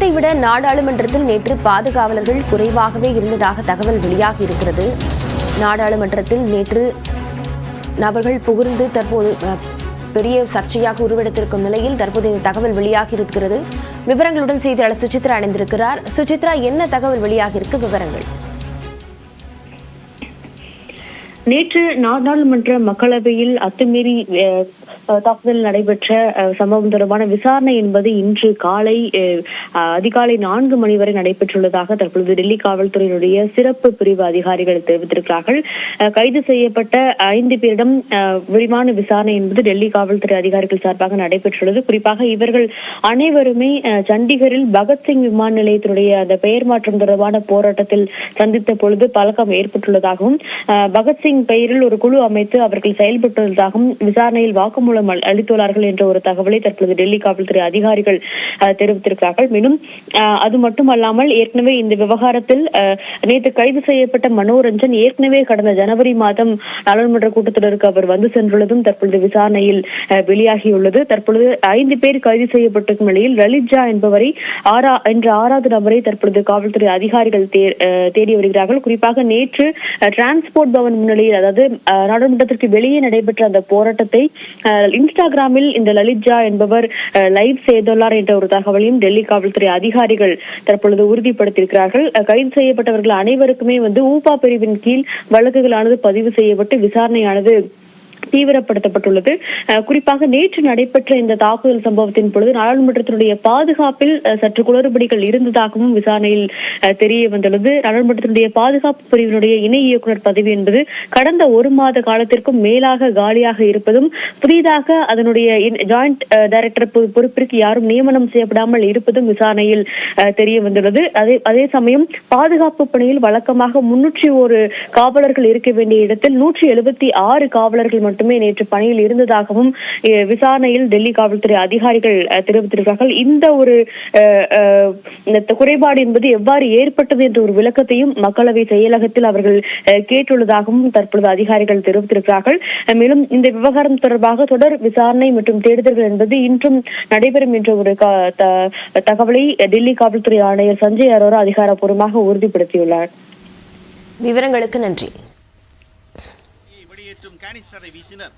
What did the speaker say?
முன்பை விட நாடாளுமன்றத்தில் நேற்று பாதுகாவலர்கள் குறைவாகவே இருந்ததாக தகவல் வெளியாகி இருக்கிறது. நாடாளுமன்றத்தில் நேற்று நபர்கள் புகுந்து தற்போது பெரிய சர்ச்சையாக உருவெடுத்திருக்கும் நிலையில் தற்போது இந்த தகவல் வெளியாகி இருக்கிறது. விவரங்களுடன் செய்தியாளர் சுசித்ரா இணைந்திருக்கிறார். சுசித்ரா, என்ன தகவல் வெளியாகி இருக்கு? விவரங்கள். நேற்று நாடாளுமன்ற மக்களவையில் அத்துமீறி தாக்குதல் நடைபெற்ற சம்பவம் தொடர்பான விசாரணை என்பது இன்று அதிகாலை 4 மணி வரை நடைபெற்றுள்ளதாக தற்பொழுது டெல்லி காவல்துறையினுடைய சிறப்பு பிரிவு அதிகாரிகள் தெரிவித்திருக்கிறார்கள். கைது செய்யப்பட்ட 5 பேரிடம் விரிவான விசாரணை என்பது டெல்லி காவல்துறை அதிகாரிகள் சார்பாக நடைபெற்றுள்ளது. குறிப்பாக இவர்கள் அனைவருமே சண்டிகரில் பகத்சிங் விமான நிலையத்தினுடைய அந்த பெயர் மாற்றம் தொடர்பான போராட்டத்தில் சந்தித்த பொழுது பழக்கம் ஏற்பட்டுள்ளதாகவும் பகத்சிங் பெயரில் ஒரு குழு அமைத்து அவர்கள் செயல்பட்டுள்ளதாகவும் விசாரணையில் வாக்குமூலம் அளித்துள்ளார்கள் என்ற ஒரு தகவலை தற்போது டெல்லி காவல்துறை அதிகாரிகள் தெரிவித்திருக்கிறார்கள். மேலும் அது மட்டுமல்லாமல் ஏற்கனவே இந்த விவகாரத்தில் நேற்று கைது செய்யப்பட்ட மனோரஞ்சன் ஏற்கனவே கடந்த ஜனவரி மாதம் நாடாளுமன்ற கூட்டத்தொடருக்கு அவர் வந்து சென்றுள்ளதும் தற்பொழுது விசாரணையில் வெளியாகியுள்ளது. தற்பொழுது 5 பேர் கைது செய்யப்பட்டிருக்கும் நிலையில் லலித்ஜா என்பவரை என்ற 6வது நபரை தற்பொழுது காவல்துறை அதிகாரிகள் தேடி வருகிறார்கள். குறிப்பாக நேற்று டிரான்ஸ்போர்ட் பவன் முன்னிலையில், அதாவது நாடாளுமன்றத்திற்கு வெளியே நடைபெற்ற அந்த போராட்டத்தை இன்ஸ்டாகிராமில் இந்த லலித்ஜா என்பவர் லைவ் செய்துள்ளார் என்ற ஒரு தகவலையும் டெல்லி காவல்துறை அதிகாரிகள் தற்பொழுது உறுதிப்படுத்தியிருக்கிறார்கள். கைது செய்யப்பட்டவர்கள் அனைவருக்குமே ஊபா பிரிவின் கீழ் வழக்குகளானது பதிவு செய்யப்பட்டு விசாரணையானது தீவிரப்படுத்தப்பட்டுள்ளது. குறிப்பாக நேற்று நடைபெற்ற இந்த தாக்குதல் சம்பவத்தின் பொழுது நாடாளுமன்றத்தினுடைய பாதுகாப்பில் சற்று குளறுபடிகள் இருந்ததாகவும் விசாரணையில் தெரிய வந்துள்ளது. நாடாளுமன்றத்தினுடைய பாதுகாப்பு பிரிவினுடைய இணை இயக்குநர் பதவி என்பது கடந்த 1 மாத காலத்திற்கும் மேலாக காலியாக இருப்பதும், புதிதாக அதனுடைய ஜாயிண்ட் டைரக்டர் பொறுப்பிற்கு யாரும் நியமனம் செய்யப்படாமல் இருப்பதும் விசாரணையில் தெரிய வந்துள்ளது. அதே சமயம் பாதுகாப்பு பணியில் வழக்கமாக 301 காவலர்கள் இருக்க வேண்டிய இடத்தில் 176 காவலர்கள் மட்டுமே நேற்று பணியில் இருந்ததாகவும் விசாரணையில் டெல்லி காவல்துறை அதிகாரிகள் தெரிவித்திருக்கிறார்கள். இந்த ஒரு குறைபாடு என்பது எவ்வாறு ஏற்பட்டது என்ற ஒரு விளக்கத்தையும் மக்களவை செயலகத்தில் அவர்கள் கேட்டுள்ளதாகவும் தற்பொழுது அதிகாரிகள் தெரிவித்திருக்கிறார்கள். மேலும் இந்த விவகாரம் தொடர்பாக தொடர் விசாரணை மற்றும் தேடுதல்கள் என்பது இன்றும் நடைபெறும் என்ற ஒரு தகவலை டெல்லி காவல்துறை ஆணையர் சஞ்சய் அரோரா அதிகாரப்பூர்வமாக உறுதிப்படுத்தியுள்ளார். விவரங்களுக்கு நன்றி. வெளியேற்றும் கானிஸ்டரை வீசினர்.